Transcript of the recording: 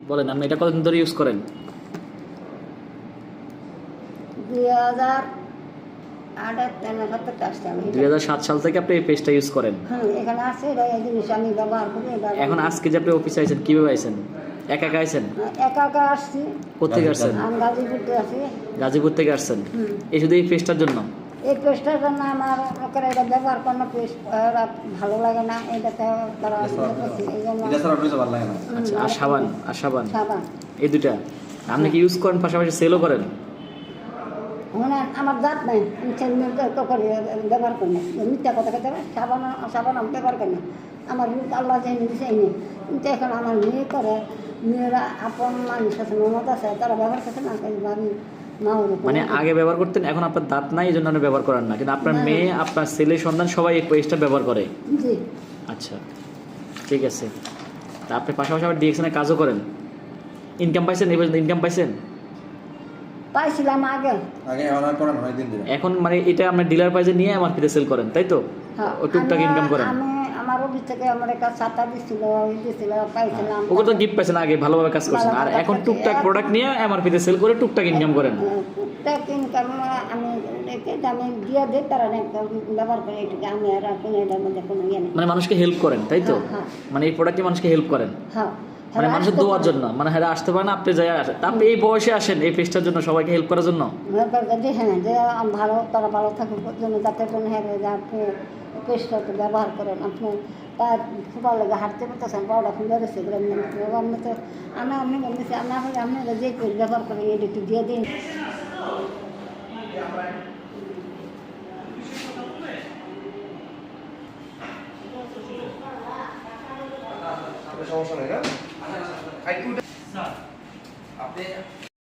বলেন আপনি এটা কতদিন ধরে ইউজ করেন? 2007 সাল থেকে আপনি এই পেজটা ইউজ করেন। এখানে আছে এই জিনিস আমি ব্যবহার করি। এখন আজকে যে আপনি অফিসে আইছেন কিভাবে আইছেন? একা একা আইছেন? একা একা আসছি। কোথেকে আসছেন? আমি গাজীপুরতে আছি। গাজীপুর থেকে আসছেন? এই শুধু এই পেজটার জন্য? এই পেজটার জন্য আমার লোকেরা এটা ব্যবহার কোনো পেজ ভালো লাগে না, এটাতে তারা এই জন্য। আচ্ছা, আর সাবান? আর সাবান সাবান এই দুটা আপনি কি ইউজ করেন, পাশাপাশি সেলও করেন? মানে আমার জাত নাই, আমি ছেলে করি ব্যবহার করি না, মিথ্যা কথা খেতে হবে। সাবান সাবান আমি ব্যবহার করি না, আমার রূপ আল্লাহ যে দিয়েছে এই নেই। কিন্তু এখন আমার মেয়ে করে, মেয়েরা আপন মানুষ আছে, মমত আছে, তারা ব্যবহার করছে না। আমি মানে আগে ব্যবহার করতেন, এখন আপনার দাঁত নাই এই জন্য আপনি ব্যবহার করেন না, কিন্তু আপনার মেয়ে, আপনার ছেলে, সন্তান সবাই এই পেজটা ব্যবহার করে। জি আচ্ছা ঠিক আছে। তা আপনি পাশাপাশি আবার ডিএকশনে কাজও করেন, ইনকাম পাইছেন? এই পর্যন্ত ইনকাম পাইছেন? পাইছিলাম আগে। এখন মানে এটা আপনার ডিলার প্রাইসে নিয়ে আমার ফিরে সেল করেন, তাই তো? হ্যাঁ, ও টুকটাক ইনকাম করেন। আমি আমার অফিস থেকে আমার একটা ছাতা দিছিল, পাইছিলাম। ওগুলো তো গিফট পাইছেন, আগে ভালোভাবে কাজ করছেন। আর এখন টুকটাক প্রোডাক্ট নিয়ে আমার ফিরে সেল করে টুকটাক ইনকাম করেন। টুকটাক ইনকাম আমি দিয়ে দিই, তারা ব্যবহার করে। এটুকু আমি আর কোনো এটার মধ্যে কোনো ইয়ে নেই। মানে মানুষকে হেল্প করেন, তাই তো? মানে এই প্রোডাক্টে মানুষকে হেল্প করেন, হ্যাঁ, মানে মানুষের দোয়ার জন্য। মানে হ্যাঁ আসতে পারে না, আপনি যাই আসেন। তা আপনি এই বয়সে আসেন এই পেজটার জন্য, সবাইকে হেল্প করার জন্য। হ্যাঁ, যে ভালো, তারা ভালো থাকুক জন্য, যাতে জন্য হ্যাঁ যে আপনি পেস্টটা ব্যবহার করেন। আপনি তার ফুটার লেগে হাঁটতে পারতেছেন, পাউডার ফুলে গেছে, আমি তো আমি বলতেছি আপনারা যে পেস্ট ব্যবহার করেন এটা একটু দিয়ে দিন। সমস্যা নেই না।